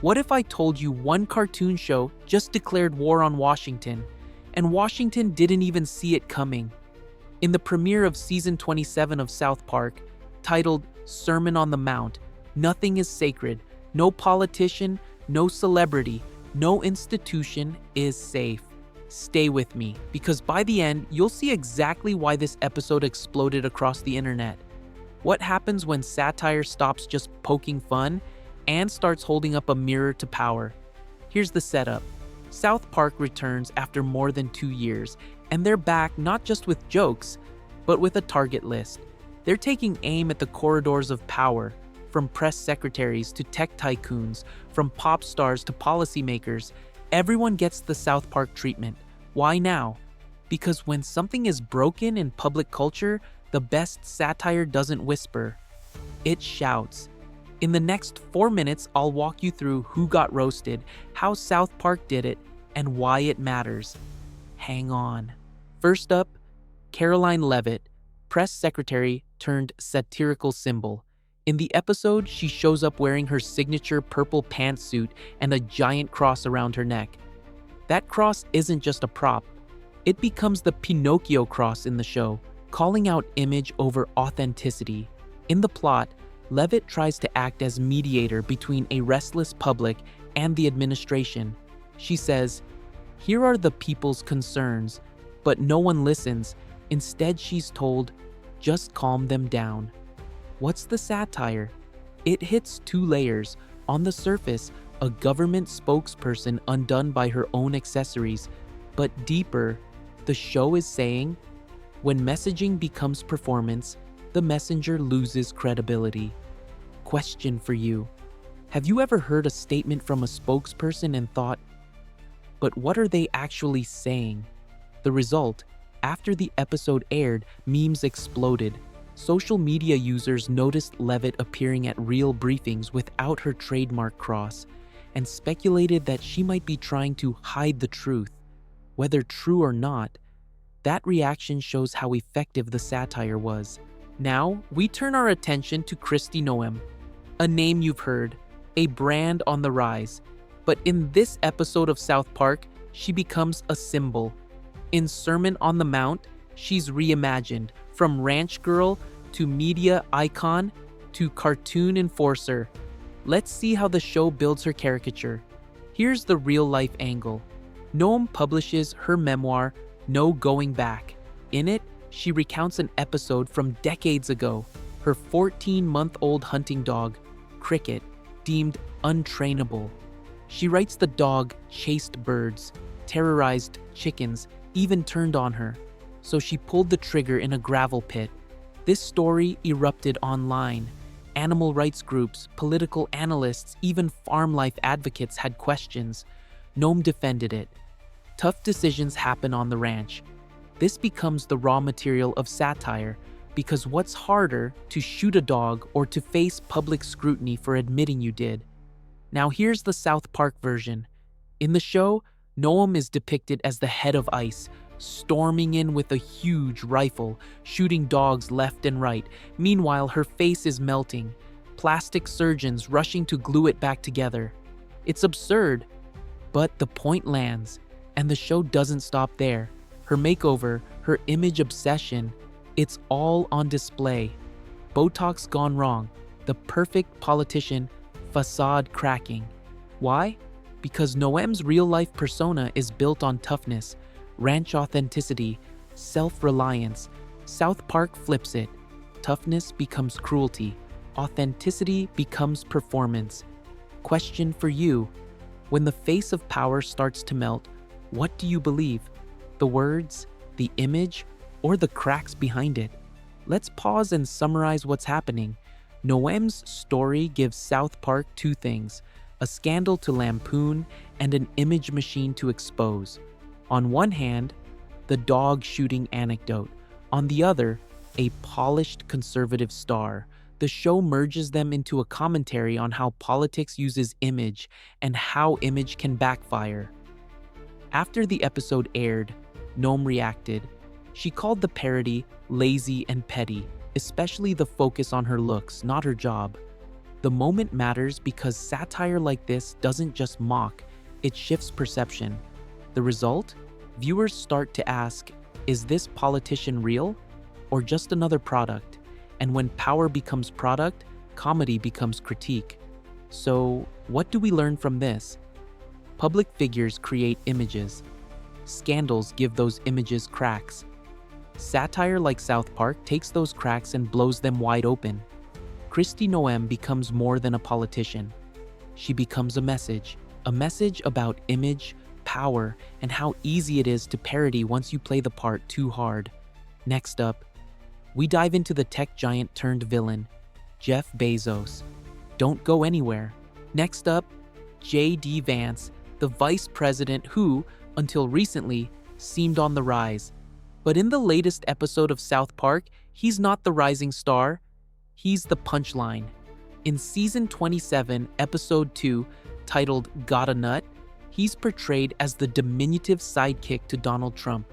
What if I told you one cartoon show just declared war on Washington, and Washington didn't even see it coming? In the premiere of season 27 of South Park, titled Sermon on the Mount, nothing is sacred, no politician, no celebrity, no institution is safe. Stay with me, because by the end, you'll see exactly why this episode exploded across the internet. What happens when satire stops just poking fun and starts holding up a mirror to power? Here's the setup. South Park returns after more than 2 years, and they're back not just with jokes, but with a target list. They're taking aim at the corridors of power, from press secretaries to tech tycoons, from pop stars to policymakers. Everyone gets the South Park treatment. Why now? Because when something is broken in public culture, the best satire doesn't whisper, it shouts. In the next 4 minutes, I'll walk you through who got roasted, how South Park did it, and why it matters. Hang on. First up, Karoline Leavitt, press secretary turned satirical symbol. In the episode, she shows up wearing her signature purple pantsuit and a giant cross around her neck. That cross isn't just a prop. It becomes the Pinocchio cross in the show, calling out image over authenticity. In the plot, Leavitt tries to act as mediator between a restless public and the administration. She says, "Here are the people's concerns," but no one listens. Instead, she's told, "Just calm them down." What's the satire? It hits 2 layers. On the surface, a government spokesperson undone by her own accessories, but deeper, the show is saying, when messaging becomes performance, the messenger loses credibility. Question for you. Have you ever heard a statement from a spokesperson and thought, but what are they actually saying? The result, after the episode aired, memes exploded. Social media users noticed Leavitt appearing at real briefings without her trademark cross and speculated that she might be trying to hide the truth. Whether true or not, that reaction shows how effective the satire was. Now, we turn our attention to Kristi Noem, a name you've heard, a brand on the rise. But in this episode of South Park, she becomes a symbol. In Sermon on the Mount, she's reimagined, from ranch girl to media icon to cartoon enforcer. Let's see how the show builds her caricature. Here's the real-life angle. Noam publishes her memoir, No Going Back. In it, she recounts an episode from decades ago. Her 14-month-old hunting dog, Cricket, deemed untrainable. She writes the dog chased birds, terrorized chickens, even turned on her. So she pulled the trigger in a gravel pit. This story erupted online. Animal rights groups, political analysts, even farm life advocates had questions. Noam defended it. Tough decisions happen on the ranch. This becomes the raw material of satire, because what's harder, to shoot a dog or to face public scrutiny for admitting you did? Now here's the South Park version. In the show, Noam is depicted as the head of ICE, storming in with a huge rifle, shooting dogs left and right. Meanwhile, her face is melting, plastic surgeons rushing to glue it back together. It's absurd, but the point lands, and the show doesn't stop there. Her makeover, her image obsession, it's all on display. Botox gone wrong, the perfect politician, facade cracking. Why? Because Noem's real-life persona is built on toughness, ranch authenticity, self-reliance. South Park flips it. Toughness becomes cruelty. Authenticity becomes performance. Question for you. When the face of power starts to melt, what do you believe? The words, the image, or the cracks behind it? Let's pause and summarize what's happening. Noem's story gives South Park 2 things: a scandal to lampoon and an image machine to expose. On one hand, the dog shooting anecdote. On the other, a polished conservative star. The show merges them into a commentary on how politics uses image and how image can backfire. After the episode aired, Noam reacted. She called the parody lazy and petty, especially the focus on her looks, not her job. The moment matters because satire like this doesn't just mock, it shifts perception. The result? Viewers start to ask, is this politician real or just another product? And when power becomes product, comedy becomes critique. So, what do we learn from this? Public figures create images. Scandals give those images cracks. Satire like South Park takes those cracks and blows them wide open. Kristi Noem becomes more than a politician. She becomes a message about image, power, and how easy it is to parody once you play the part too hard. Next up, we dive into the tech giant turned villain, Jeff Bezos. Don't go anywhere. Next up, J.D. Vance, the vice president who, until recently, seemed on the rise. But in the latest episode of South Park, he's not the rising star, he's the punchline. In season 27, episode 2, titled Got a Nut, he's portrayed as the diminutive sidekick to Donald Trump.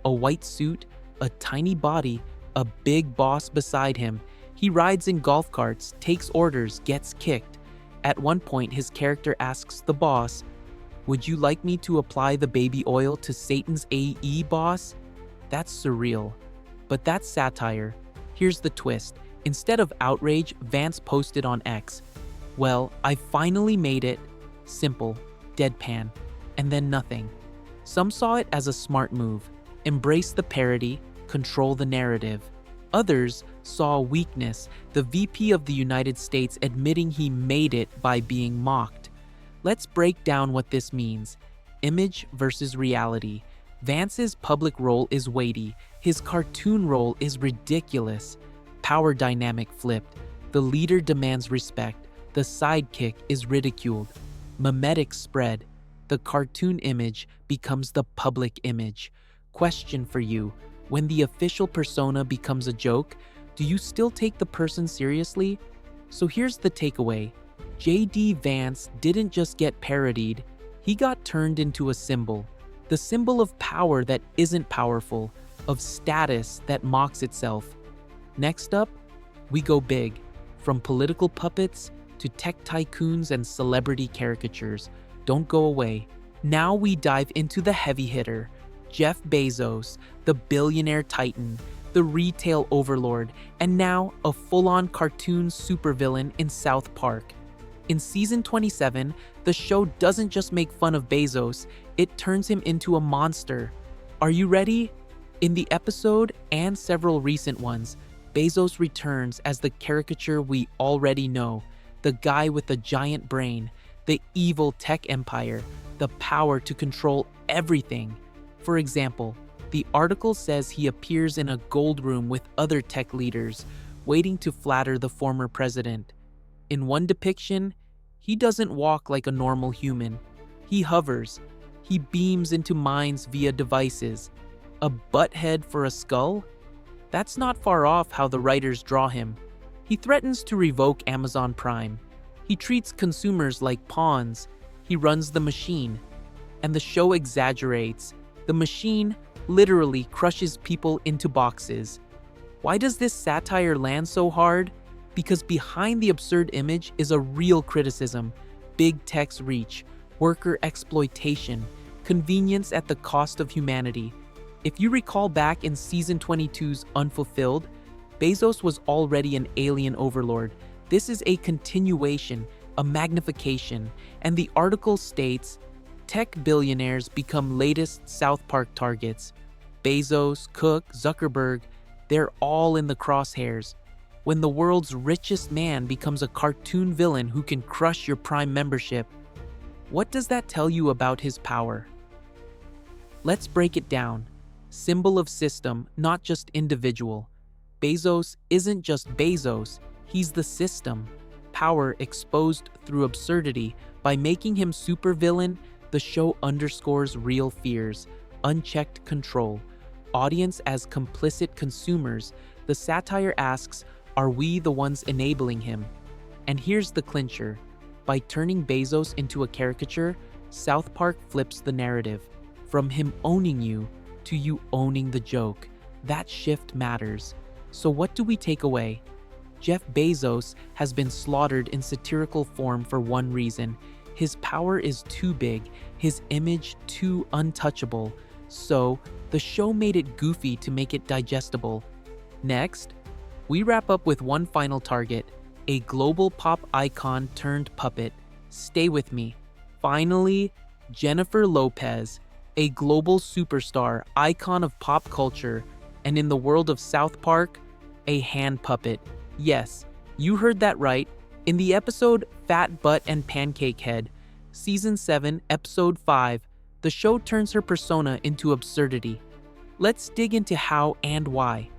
A white suit, a tiny body, a big boss beside him. He rides in golf carts, takes orders, gets kicked. At one point, his character asks the boss, "Would you like me to apply the baby oil to Satan's AE, boss?" That's surreal. But that's satire. Here's the twist. Instead of outrage, Vance posted on X, "Well, I finally made it." Simple, deadpan, and then nothing. Some saw it as a smart move. Embrace the parody, control the narrative. Others saw weakness, the VP of the United States admitting he made it by being mocked. Let's break down what this means. Image versus reality. Vance's public role is weighty. His cartoon role is ridiculous. Power dynamic flipped. The leader demands respect. The sidekick is ridiculed. Memetic spread. The cartoon image becomes the public image. Question for you. When the official persona becomes a joke, do you still take the person seriously? So here's the takeaway. J.D. Vance didn't just get parodied, he got turned into a symbol. The symbol of power that isn't powerful, of status that mocks itself. Next up, we go big. From political puppets to tech tycoons and celebrity caricatures. Don't go away. Now we dive into the heavy hitter. Jeff Bezos, the billionaire titan, the retail overlord, and now a full-on cartoon supervillain in South Park. In season 27, the show doesn't just make fun of Bezos, it turns him into a monster. Are you ready? In the episode, and several recent ones, Bezos returns as the caricature we already know, the guy with the giant brain, the evil tech empire, the power to control everything. For example, the article says he appears in a gold room with other tech leaders, waiting to flatter the former president. In one depiction, he doesn't walk like a normal human. He hovers. He beams into minds via devices. A butt head for a skull? That's not far off how the writers draw him. He threatens to revoke Amazon Prime. He treats consumers like pawns. He runs the machine. And the show exaggerates. The machine literally crushes people into boxes. Why does this satire land so hard? Because behind the absurd image is a real criticism. Big tech's reach, worker exploitation, convenience at the cost of humanity. If you recall back in season 22's Unfulfilled, Bezos was already an alien overlord. This is a continuation, a magnification, and the article states, tech billionaires become latest South Park targets. Bezos, Cook, Zuckerberg, they're all in the crosshairs. When the world's richest man becomes a cartoon villain who can crush your Prime membership, what does that tell you about his power? Let's break it down. Symbol of system, not just individual. Bezos isn't just Bezos, he's the system. Power exposed through absurdity. By making him supervillain, the show underscores real fears, unchecked control. Audience as complicit consumers, the satire asks, are we the ones enabling him? And here's the clincher. By turning Bezos into a caricature, South Park flips the narrative. From him owning you to you owning the joke. That shift matters. So what do we take away? Jeff Bezos has been slaughtered in satirical form for one reason. His power is too big, his image too untouchable, so the show made it goofy to make it digestible. Next, we wrap up with one final target, a global pop icon turned puppet. Stay with me. Finally, Jennifer Lopez, a global superstar, icon of pop culture, and in the world of South Park, a hand puppet. Yes, you heard that right. In the episode Fat Butt and Pancake Head, Season 7, Episode 5, the show turns her persona into absurdity. Let's dig into how and why.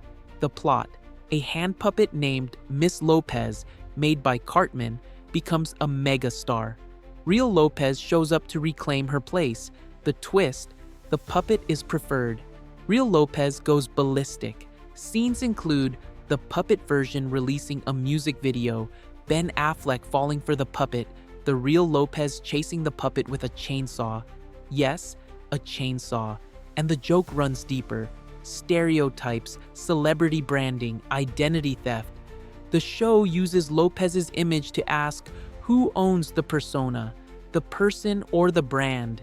The plot: a hand puppet named Miss Lopez, made by Cartman, becomes a mega star. Real Lopez shows up to reclaim her place. The twist: the puppet is preferred. Real Lopez goes ballistic. Scenes include the puppet version releasing a music video, Ben Affleck falling for the puppet, the real Lopez chasing the puppet with a chainsaw. Yes, a chainsaw. And the joke runs deeper. Stereotypes, celebrity branding, identity theft. The show uses Lopez's image to ask, who owns the persona, the person or the brand?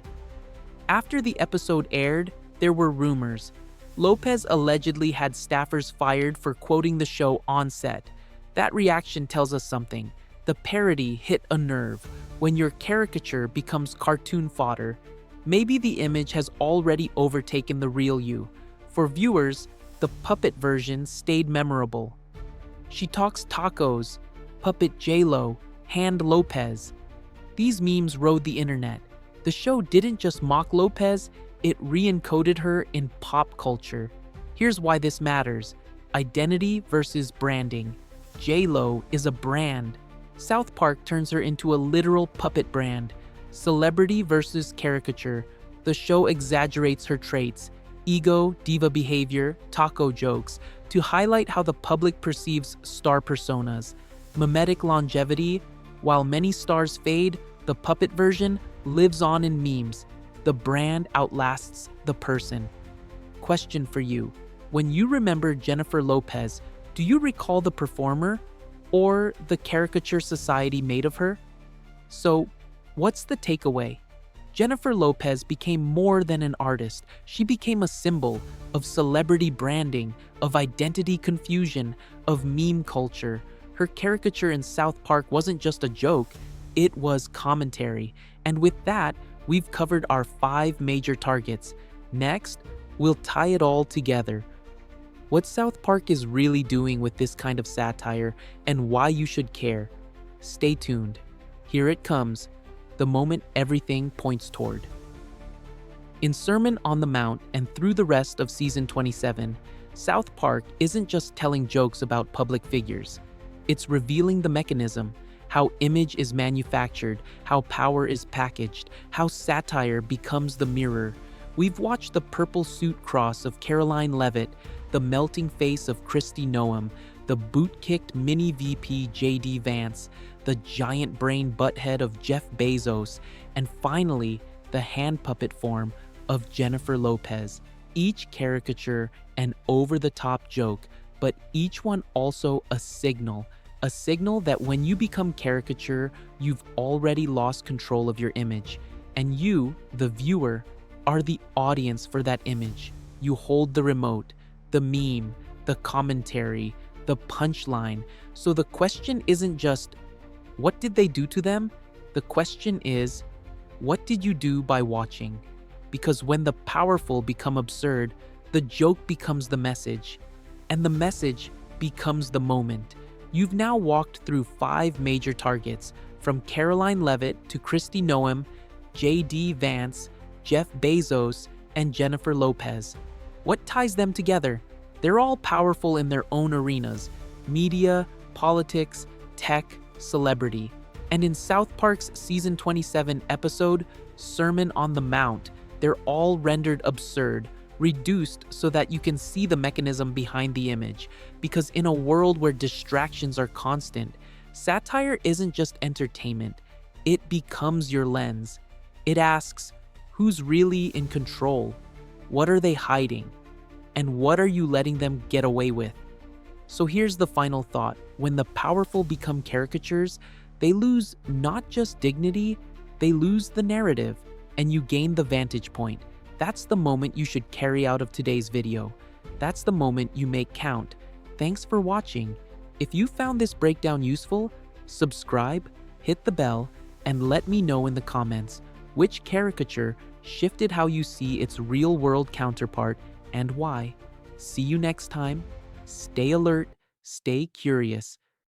After the episode aired, there were rumors. Lopez allegedly had staffers fired for quoting the show on set. That reaction tells us something. The parody hit a nerve. When your caricature becomes cartoon fodder, maybe the image has already overtaken the real you. For viewers, the puppet version stayed memorable. She talks tacos, puppet J-Lo, hand Lopez. These memes rode the internet. The show didn't just mock Lopez, it re-encoded her in pop culture. Here's why this matters. Identity versus branding. J-Lo is a brand. South Park turns her into a literal puppet brand. Celebrity versus caricature. The show exaggerates her traits, ego, diva behavior, taco jokes, to highlight how the public perceives star personas. Mimetic longevity. While many stars fade, the puppet version lives on in memes. The brand outlasts the person. Question for you. When you remember Jennifer Lopez, do you recall the performer or the caricature society made of her? So, what's the takeaway? Jennifer Lopez became more than an artist. She became a symbol of celebrity branding, of identity confusion, of meme culture. Her caricature in South Park wasn't just a joke, it was commentary. And with that, we've covered our 5 major targets. Next, we'll tie it all together. What South Park is really doing with this kind of satire and why you should care. Stay tuned. Here it comes, the moment everything points toward. In Sermon on the Mount and through the rest of Season 27, South Park isn't just telling jokes about public figures. It's revealing the mechanism, how image is manufactured, how power is packaged, how satire becomes the mirror. We've watched the purple suit cross of Karoline Leavitt, the melting face of Kristi Noem, the boot-kicked mini VP JD Vance, the giant brain butthead of Jeff Bezos, and finally, the hand puppet form of Jennifer Lopez. Each caricature an over-the-top joke, but each one also a signal that when you become caricature, you've already lost control of your image. And you, the viewer, are the audience for that image. You hold the remote, the meme, the commentary, the punchline. So the question isn't just, what did they do to them? The question is, what did you do by watching? Because when the powerful become absurd, the joke becomes the message, and the message becomes the moment. You've now walked through 5 major targets, from Karoline Leavitt to Kristi Noem, JD Vance, Jeff Bezos, and Jennifer Lopez. What ties them together? They're all powerful in their own arenas: media, politics, tech, celebrity. And in South Park's Season 27 episode, Sermon on the Mount, they're all rendered absurd, reduced so that you can see the mechanism behind the image. Because in a world where distractions are constant, satire isn't just entertainment, it becomes your lens. It asks, who's really in control? What are they hiding? And what are you letting them get away with? So here's the final thought. When the powerful become caricatures, they lose not just dignity, they lose the narrative, and you gain the vantage point. That's the moment you should carry out of today's video. That's the moment you make count. Thanks for watching. If you found this breakdown useful, subscribe, hit the bell, and let me know in the comments which caricature shifted how you see its real-world counterpart and why. See you next time. Stay alert, stay curious,